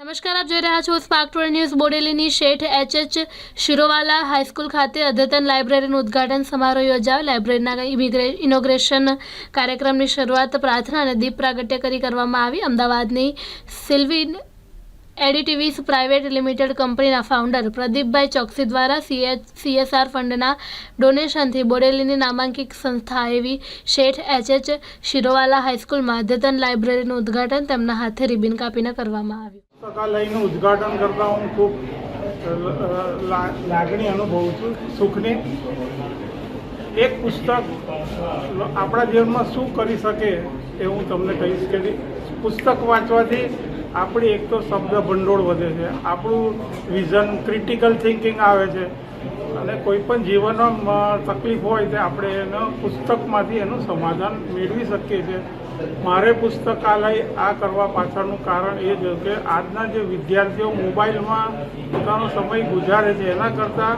નમસ્કાર, આપ જોઈ રહ્યા છો સ્પાર્ક ટુડે ન્યૂઝ। બોડેલીની શેઠ એચ શિરોવાલા હાઈસ્કૂલ ખાતે અદ્યતન લાઇબ્રેરીનું ઉદ્ઘાટન સમારોહ યોજાયો। લાઇબ્રેરીના ઇનોગ્રેશન કાર્યક્રમની શરૂઆત પ્રાર્થના અને દીપ પ્રાગટ્ય કરી કરવામાં આવી। અમદાવાદની સિલ્વિન એડિટિવ્સ પ્રાઇવેટ લિમિટેડ કંપનીના ફાઉન્ડર પ્રદીપભાઈ ચોકસી દ્વારા CSR ફંડના ડોનેશનથી બોડેલીની નામાંકિત સંસ્થા એવી શેઠ એચ શિરોવાલા હાઈસ્કૂલમાં અદ્યતન લાઇબ્રેરીનું ઉદ્ઘાટન તેમના હાથે રિબિન કાપીને કરવામાં આવ્યું। પુસ્તકાલયનું ઉદ્ઘાટન કરતા હું ખૂબ લાગણી અનુભવું છું, સુખની। એક પુસ્તક આપણા જીવનમાં શું કરી શકે એ હું તમને કહીશ કે પુસ્તક વાંચવાથી આપણી એક તો શબ્દ ભંડોળ વધે છે, આપણું વિઝન, ક્રિટિકલ થિંકિંગ આવે છે અને કોઈ પણ જીવનમાં તકલીફ હોય તો આપણે એનો પુસ્તકમાંથી એનું સમાધાન મેળવી શકીએ છીએ। મારે પુસ્તકાલય આ કરવા પાછળનું કારણ એ છે કે આજના જે વિદ્યાર્થીઓ મોબાઈલમાં પોતાનો સમય ગુજારે છે એના કરતાં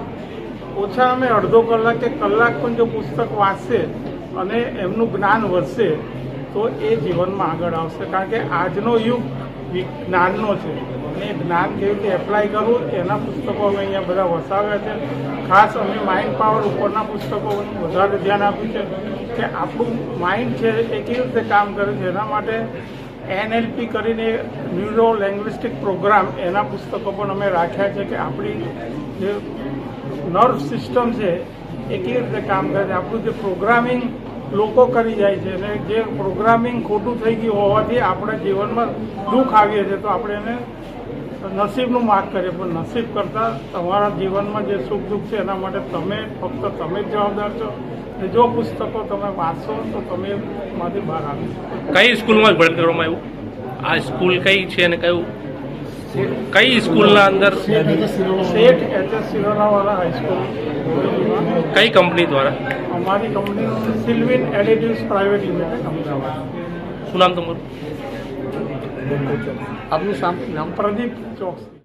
ઓછામાં અડધો કલાક કે કલાક પણ જો પુસ્તક વાંચશે અને એમનું જ્ઞાન વધશે તો એ જીવનમાં આગળ આવશે। કારણ કે આજનો યુગ જ્ઞાનનો છે અને એ જ્ઞાન કેવી રીતે એપ્લાય કરવું એના પુસ્તકો અમે અહીંયા બધા વસાવ્યા છે। ખાસ અમે માઇન્ડ પાવર ઉપરના પુસ્તકો વધારે ધ્યાન આપ્યું છે કે આપણું માઇન્ડ છે એ કેવી રીતે કામ કરે છે। એના માટે NLP કરીને ન્યુરો લેંગ્વિસ્ટિક પ્રોગ્રામ એના પુસ્તકો પણ અમે રાખ્યા છે કે આપણી જે નર્વ સિસ્ટમ છે એ કેવી રીતે કામ કરે છે, આપણું જે પ્રોગ્રામિંગ લોકો કરી જાય છે અને જે પ્રોગ્રામિંગ ખોટું થઈ ગયું હોવાથી આપણા જીવનમાં દુઃખ આવીએ છીએ તો આપણે એને નસીબનું માર્ગ કરીએ, પણ નસીબ કરતાં તમારા જીવનમાં જે સુખ દુઃખ છે એના માટે ફક્ત તમે જ જવાબદાર છો। અને જો પુસ્તકો તમે વાંચશો તો તમે એમાંથી બહાર આવી શકો। કઈ સ્કૂલમાં ભણતર કરવામાં આવ્યું? આ સ્કૂલ કઈ છે અને કઈ સ્કૂલના અંદર? શેઠ એચ શિરોવાલા હાઈસ્કૂલ। કઈ કંપની દ્વારા? અમારી company સિલ્વિન additives private limited Ahmedabad. શું નામ તમારું? આપનું નામ? પ્રદીપ ચોકસી।